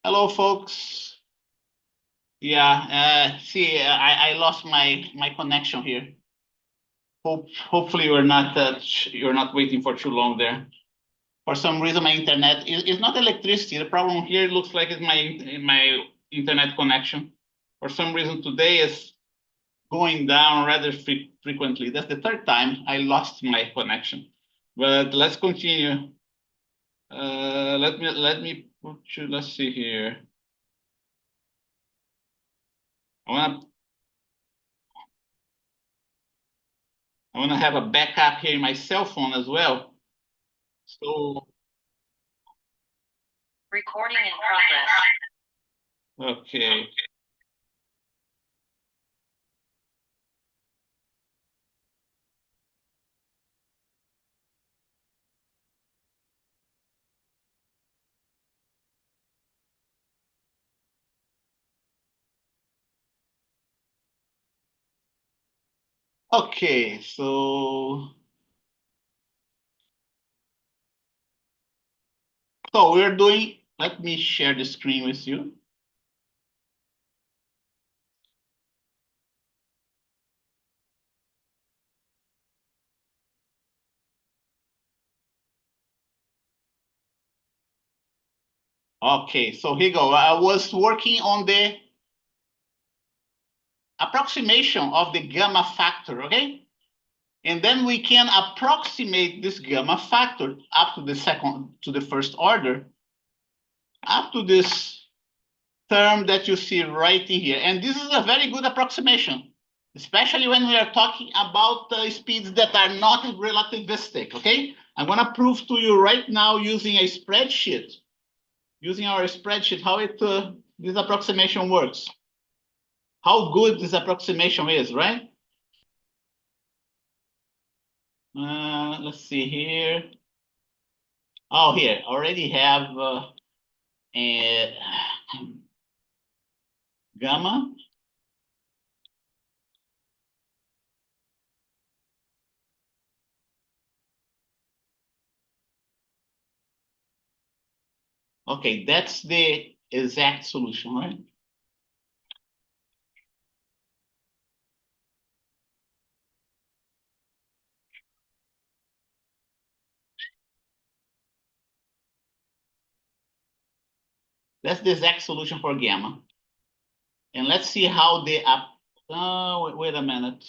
Hello, folks. Yeah, see, I lost my connection here. Hopefully you're not waiting for too long there. For some reason, my internet is not electricity. The problem here looks like it's my internet connection. For some reason, today is going down rather frequently. That's the third time I lost my connection. But let's continue. Let me put you. Let's see here. I wanna I want to have a backup here in my cell phone as well. So, Recording in progress. okay. Okay, so we're doing, let me share the screen with you. Okay, so here you go. I was working on the approximation of the gamma factor, okay? And then we can approximate this gamma factor up to the first order, up to this term that you see right in here. And this is a very good approximation, especially when we are talking about speeds that are not relativistic, okay? I'm gonna prove to you right now using a spreadsheet, using our spreadsheet, how this approximation works. How good this approximation is, right? Let's see here. Oh, here, already have a gamma. Okay, that's the exact solution, right? That's the exact solution for gamma. And let's see how they up. Oh, wait a minute.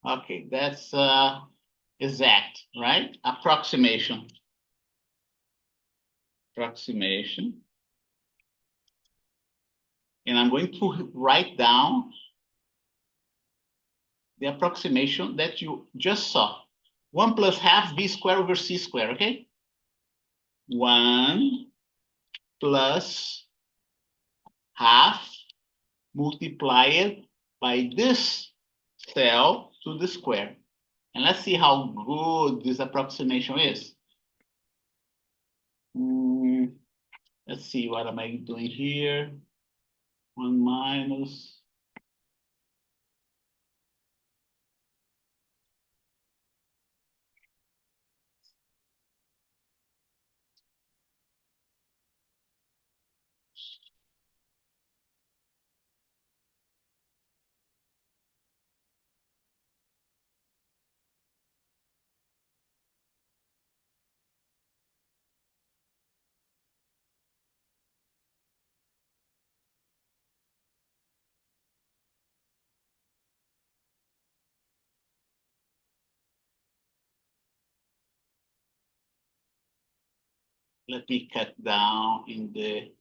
Okay, that's exact, right? Approximation. Approximation. And I'm going to write down the approximation that you just saw. 1 plus half v squared over c squared, okay? 1 plus half multiplied by this cell to the square. And let's see how good this approximation is. Let's see, what am I doing here? 1 minus. Let me cut down in the.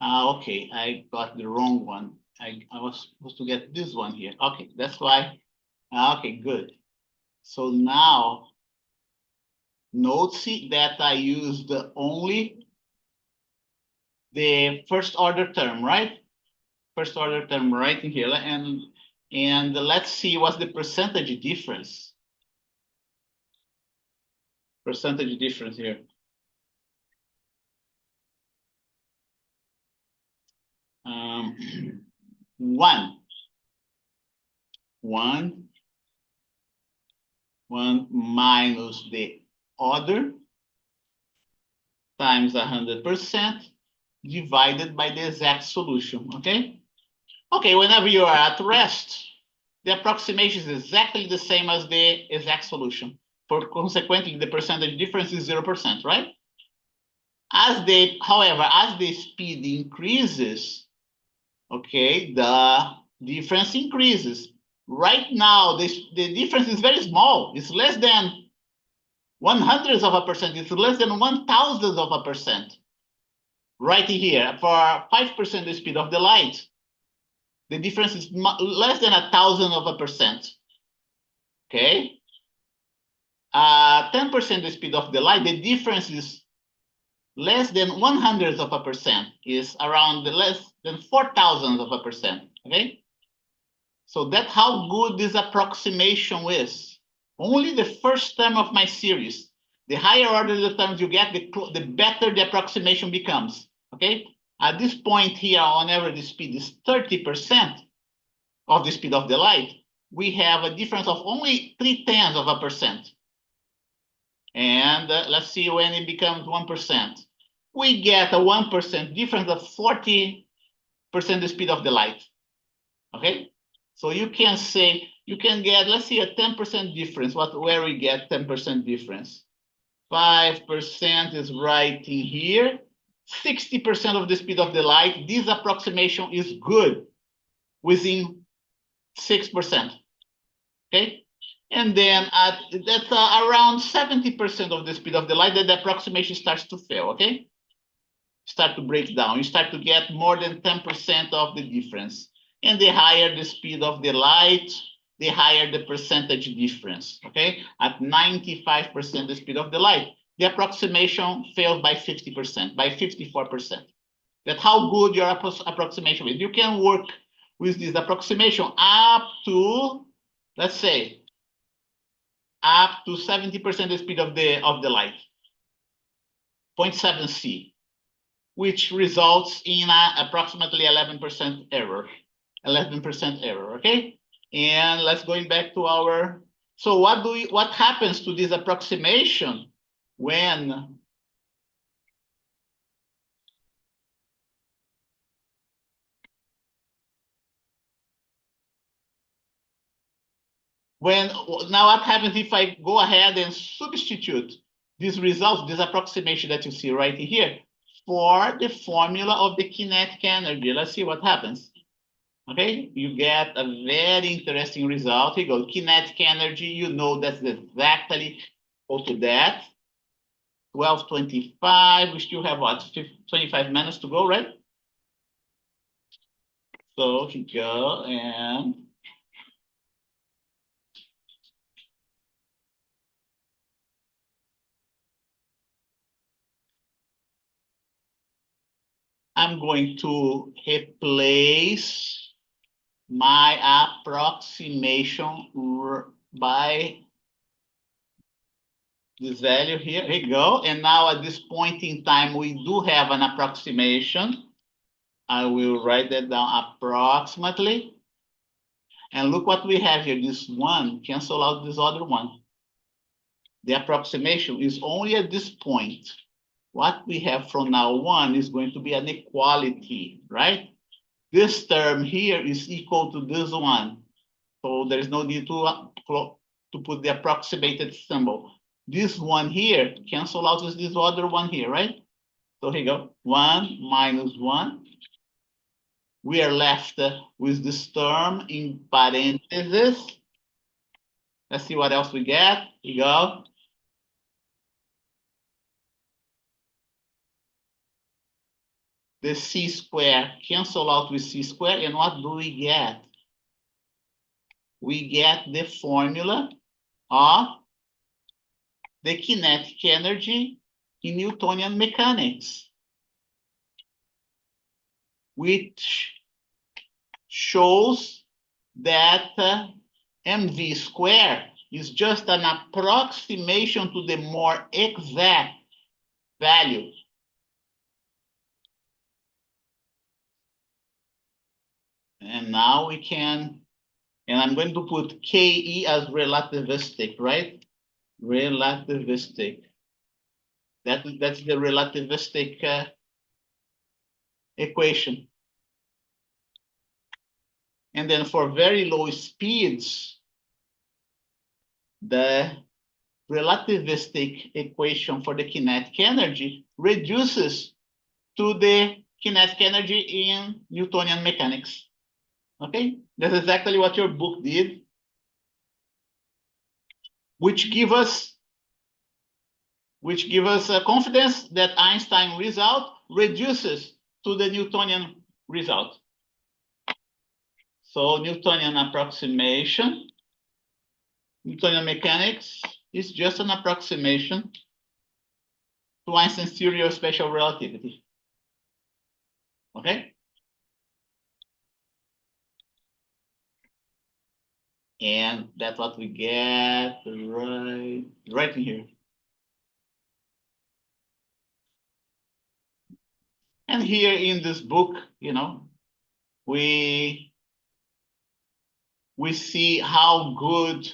Okay, I got the wrong one. I was supposed to get this one here. Okay, that's why. Okay, good. So now Note that I used only the first order term, right? First order term right in here. And let's see what's the percentage difference. Percentage difference here. One minus the other times 100% divided by the exact solution, okay? Okay, whenever you are at rest, the approximation is exactly the same as the exact solution. Consequently, the percentage difference is 0%, right? However, as the speed increases, okay, the difference increases. Right now, the difference is very small. It's less than 0.01%. It's less than 1,000th of a percent. Right here, for 5% the speed of the light, the difference is less than 1,000th of a percent. Okay? 10% the speed of the light, the difference is less than 100th of a percent, is around less than 4,000th of a percent. Okay? So that's how good this approximation is. Only the first term of my series. The higher order the terms you get, the better the approximation becomes. Okay? At this point here, whenever the speed is 30% of the speed of the light, we have a difference of only 0.3 of a percent. And let's see when it becomes 1%. We get a 1% difference of 40% the speed of the light. Okay? So you can say, you can get, let's see, a 10% difference. Where we get 10% difference? 5% is right in here. 60% of the speed of the light. This approximation is good within 6%. Okay? And then that's around 70% of the speed of the light that the approximation starts to fail, okay? Start to break down. You start to get more than 10% of the difference. And the higher the speed of the light, the higher the percentage difference, okay? At 95% the speed of the light, the approximation failed by 50%, by 54%. That's how good your approximation is. You can work with this approximation up to, let's say, up to 70% the speed of the light, 0.7 C, which results in approximately 11% error. 11% error, okay? And let's going back to our, so what happens to this approximation when now what happens if I go ahead and substitute these results, this approximation that you see right here, for the formula of the kinetic energy? Let's see what happens. Okay, you get a very interesting result. Here you go, kinetic energy, you know that's exactly equal to that. 12:25, we still have what, 25 minutes to go, right? So here you go, and I'm going to replace my approximation by this value here. Here you go. And now at this point in time, we do have an approximation. I will write that down, approximately. And look what we have here. This one cancel out this other one. The approximation is only at this point. What we have from now on is going to be an equality, right? This term here is equal to this one. So there is no need to put the approximated symbol. This one here cancel out with this other one here, right? So here you go, 1 minus 1. We are left with this term in parentheses. Let's see what else we get. Here you go. The c square cancel out with c square, and what do we get? We get the formula of the kinetic energy in Newtonian mechanics, which shows that mv squared is just an approximation to the more exact value. And now we can, and I'm going to put Ke as relativistic, right? Relativistic. That's the relativistic equation. And then for very low speeds, the relativistic equation for the kinetic energy reduces to the kinetic energy in Newtonian mechanics. Okay, that's exactly what your book did, which give us confidence that Einstein result reduces to the Newtonian result. So Newtonian approximation, Newtonian mechanics is just an approximation to Einstein's theory of special relativity. Okay? And that's what we get right in here. And here in this book, you know, we see how good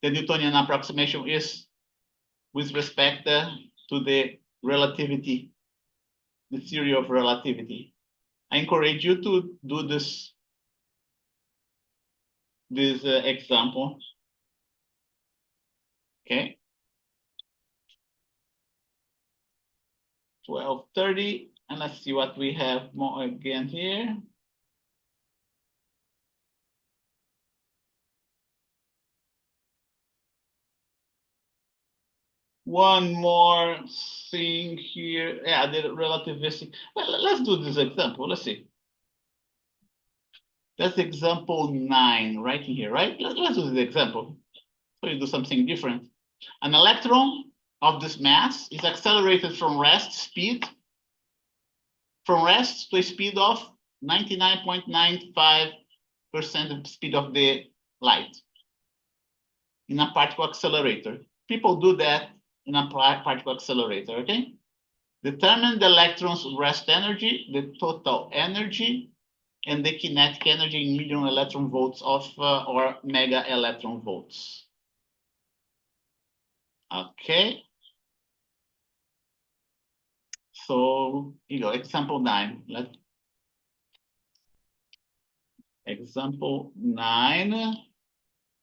the Newtonian approximation is with respect to the relativity, the theory of relativity. I encourage you to do this example. Okay. 12:30, and let's see what we have more again here. One more thing here. Yeah, the relativistic. Well, let's do this example. Let's see. That's example 9 right in here, right? Let's do this example. So you do something different. An electron of this mass is accelerated from rest to a speed of 99.95% of the speed of the light in a particle accelerator. People do that in a particle accelerator, okay? Determine the electron's rest energy, the total energy, and the kinetic energy in million electron volts or mega electron volts. Okay. So, example 9. Example 9.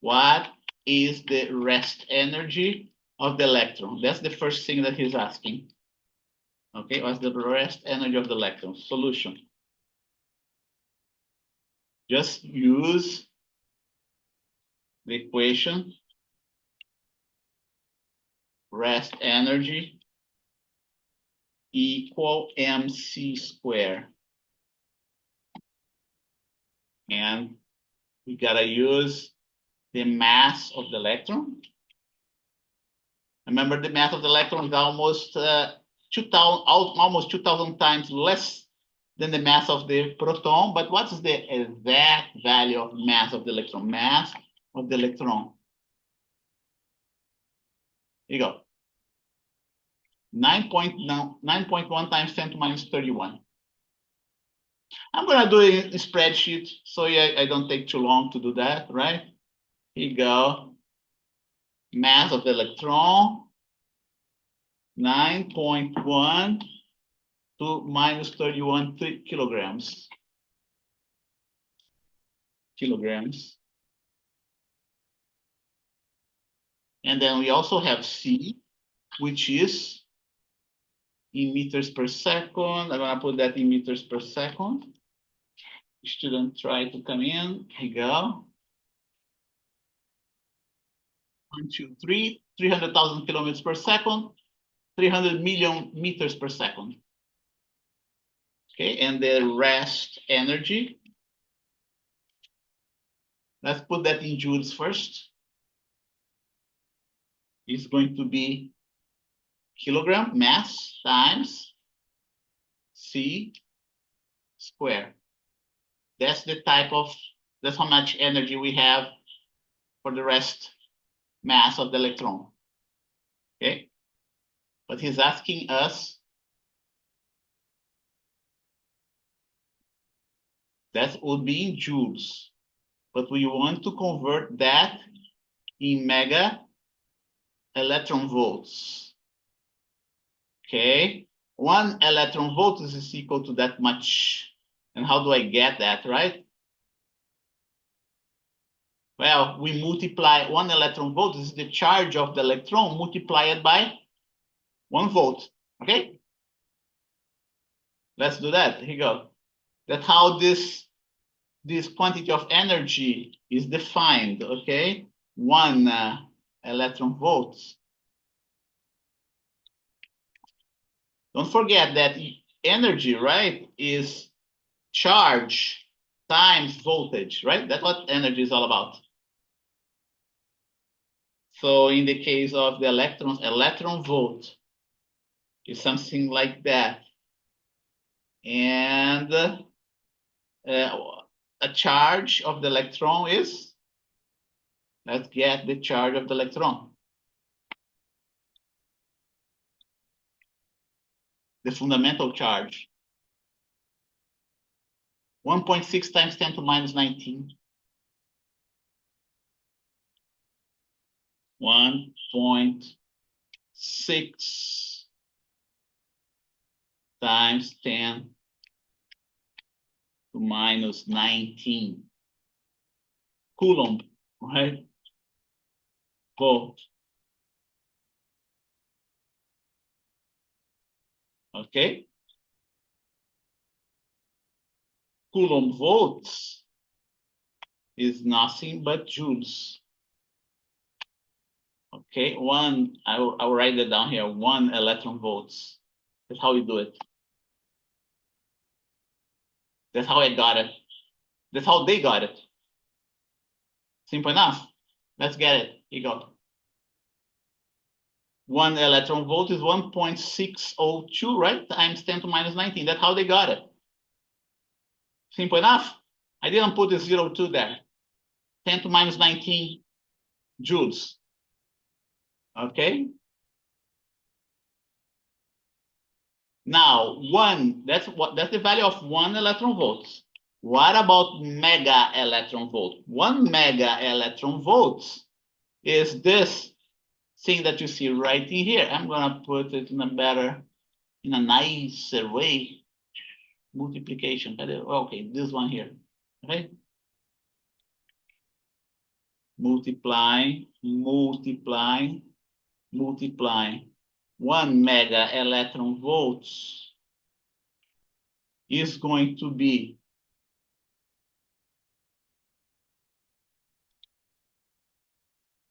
What is the rest energy of the electron? That's the first thing that he's asking. Okay, what's the rest energy of the electron? Solution. Just use the equation rest energy equal mc squared. And we gotta use the mass of the electron. Remember, the mass of the electron is almost 2,000 times less than the mass of the proton. But what is the exact value of mass of the electron? Mass of the electron. Here you go. 9.1 times 10 to minus 31. I'm gonna do it in a spreadsheet, so yeah, I don't take too long to do that, right? Here you go. Mass of the electron, 9.1 to minus 31 kilograms. And then we also have C, which is in meters per second. I'm gonna put that in meters per second. Student try to come in. Here you go. 1, 2, 3, 300,000 kilometers per second, 300 million meters per second. Okay, and the rest energy. Let's put that in joules first. is going to be kilogram mass times C squared. That's that's how much energy we have for the rest mass of the electron. Okay? But he's asking us, that would be in joules, but we want to convert that in mega electron volts. Okay? 1 electron volt is equal to that much. And how do I get that, right? Well, we multiply 1 electron volt, this is the charge of the electron multiplied by 1 volt. Okay? Let's do that. Here you go. That's how this quantity of energy is defined. Okay? 1 electron volts. Don't forget that energy, right, is charge times voltage, right? That's what energy is all about. So in the case of the electrons, electron volt is something like that. And a charge of the electron is, let's get the charge of the electron. The fundamental charge. 1.6 times 10 to minus 19. 1.6 times 10 to minus 19 Coulomb, right? Volt. Okay? Coulomb volts is nothing but joules. Okay, I'll write that down here, 1 electron volts. That's how we do it. That's how I got it. That's how they got it. Simple enough. Let's get it. Here you go. 1 electron volt is 1.602, right? Times 10 to minus 19. That's how they got it. Simple enough. I didn't put the 0.2 there. 10 to minus 19 joules. Okay. Now, that's the value of 1 electron volts. What about mega electron volt? 1 mega electron volts is this thing that you see right in here. I'm gonna put it in a nicer way. Multiplication. Okay, this one here. Okay. Multiply. 1 mega electron volts is going to be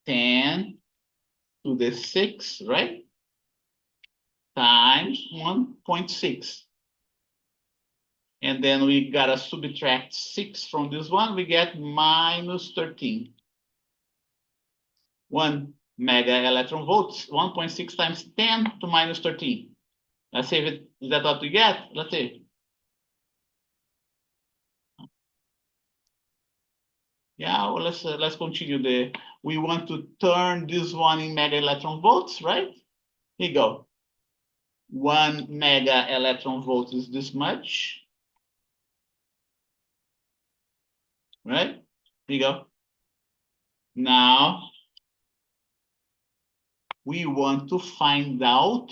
10 to the 6, right? Times 1.6. And then we gotta subtract 6 from this one, we get minus 13. 1 mega electron volts, 1.6 times 10 to minus 13. Let's see if is that what we get? Let's see. Yeah, well, let's continue. We want to turn this one in mega electron volts, right? Here you go. 1 mega electron volt is this much, right? Here you go. Now we want to find out.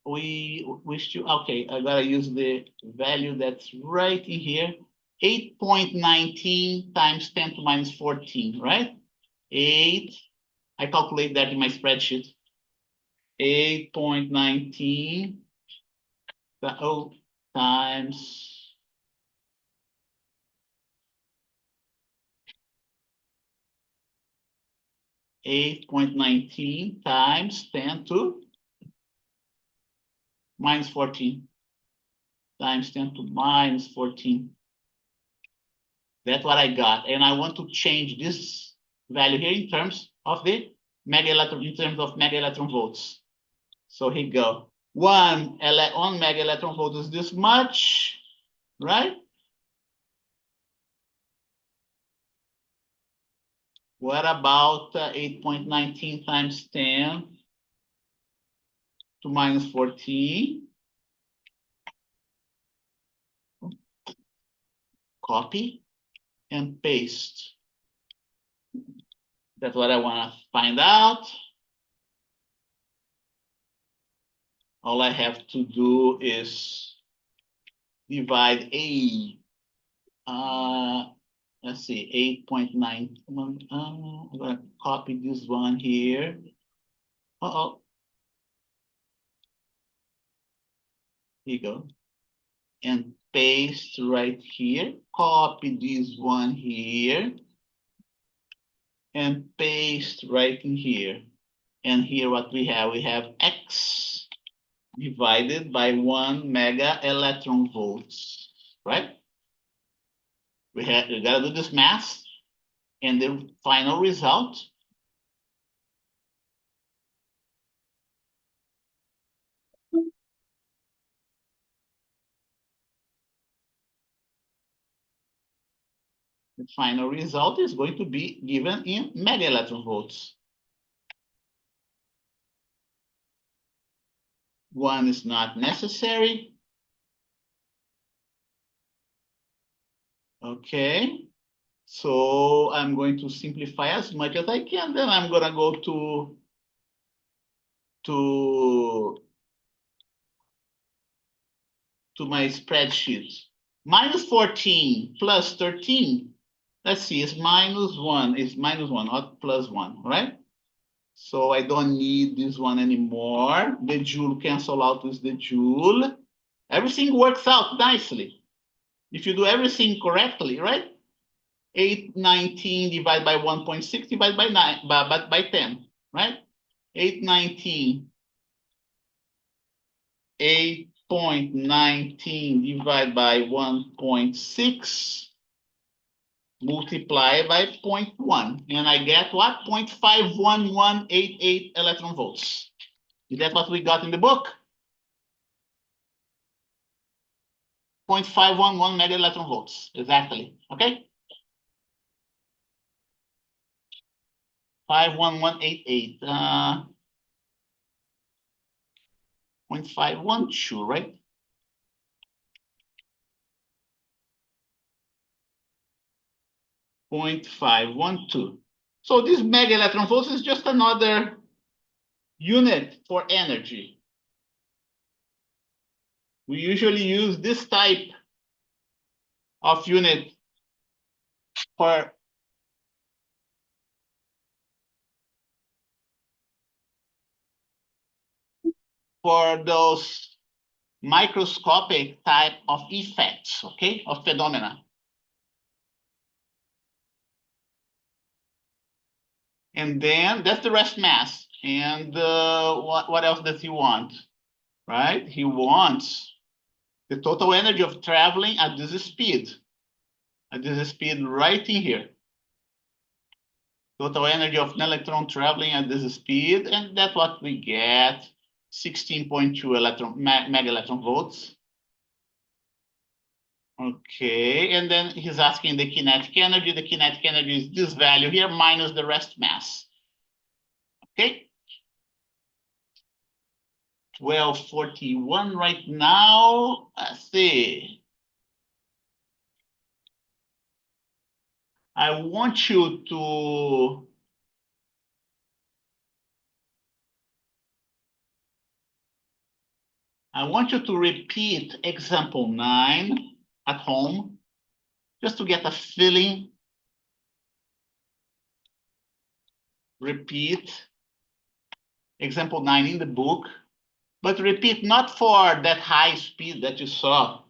Okay, I gotta use the value that's right in here. 8.19 times 10 to minus 14, right? 8, I calculate that in my spreadsheet. 8.19 times 8.19 times 10 to minus 14 times 10 to minus 14. That's what I got. And I want to change this value here in terms of the mega electron, in terms of mega electron volts. So here you go. One mega electron volt is this much, right? What about 8.19 times 10 to minus 14? Copy and paste. That's what I want to find out. All I have to do is divide let's see, 8.9. I'm going to copy this one here. Uh-oh. Here you go. And paste right here. Copy this one here. And paste right in here. And here what we have X divided by 1 mega electron volts, right? We gotta do this math, and the final result is going to be given in mega electron volts. 1 is not necessary. Okay, so I'm going to simplify as much as I can. Then I'm gonna go to my spreadsheet. Minus 14 plus 13. Let's see, it's minus 1. It's minus 1, not plus 1, right? So I don't need this one anymore. The joule cancel out with the joule. Everything works out nicely. If you do everything correctly, right? 819 divided by 1.6 divided by 9, but by 10, right? 819, 8.19 divided by 1.6 multiply by 0.1, and I get what? 0.51188 electron volts. Is that what we got in the book? 0.511 mega electron volts, exactly, okay? 51188, 0.512, right? .512. So this mega electron volts is just another unit for energy. We usually use this type of unit for those microscopic type of effects, okay, of phenomena. And then that's the rest mass. And what else does he want, right? He wants the total energy of traveling at this speed right in here. Total energy of an electron traveling at this speed, and that's what we get, 16.2 mega electron volts. Okay, and then he's asking the kinetic energy. The kinetic energy is this value here minus the rest mass. Okay. 1241 right now. Let's see. I want you to repeat example 9 at home, just to get a feeling. Repeat example 9 in the book, but repeat not for that high speed that you saw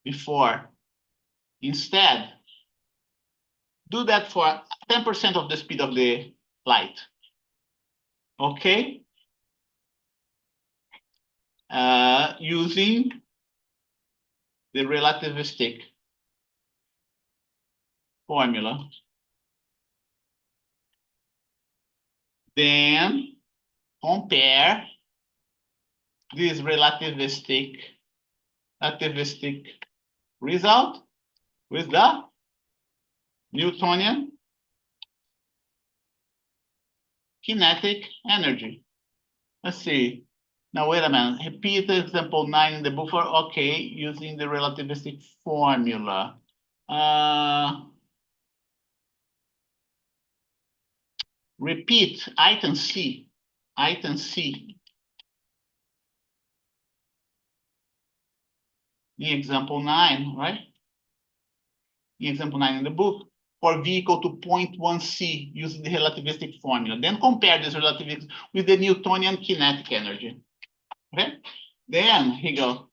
before. Instead, do that for 10% of the speed of the light. Okay? Using the relativistic formula. Then compare this relativistic result with the Newtonian kinetic energy. Let's see. Now, wait a minute. Repeat example 9 in the buffer. Okay, using the relativistic formula. Repeat item C. Item C. In example 9, right? In example 9 in the book, for V equal to 0.1 C using the relativistic formula. Then compare this relativistic with the Newtonian kinetic energy. Okay? Then, here you go.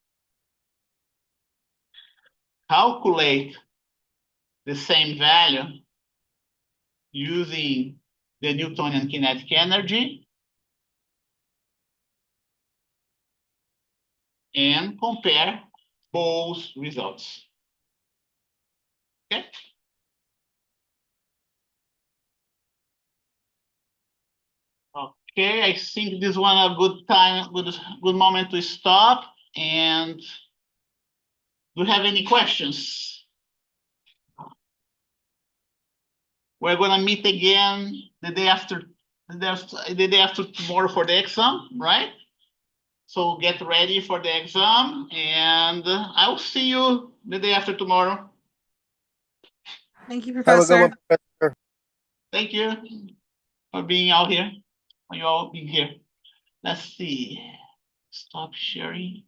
Calculate the same value using the Newtonian kinetic energy and compare both results. Okay? Okay, I think this one a good time, good moment to stop. And do you have any questions? We're gonna meet again the day after tomorrow for the exam, right? So get ready for the exam, and I'll see you the day after tomorrow. Thank you, Have a good Professor. one, Professor. Thank you for being out here, for you all being here. Let's see. Stop sharing.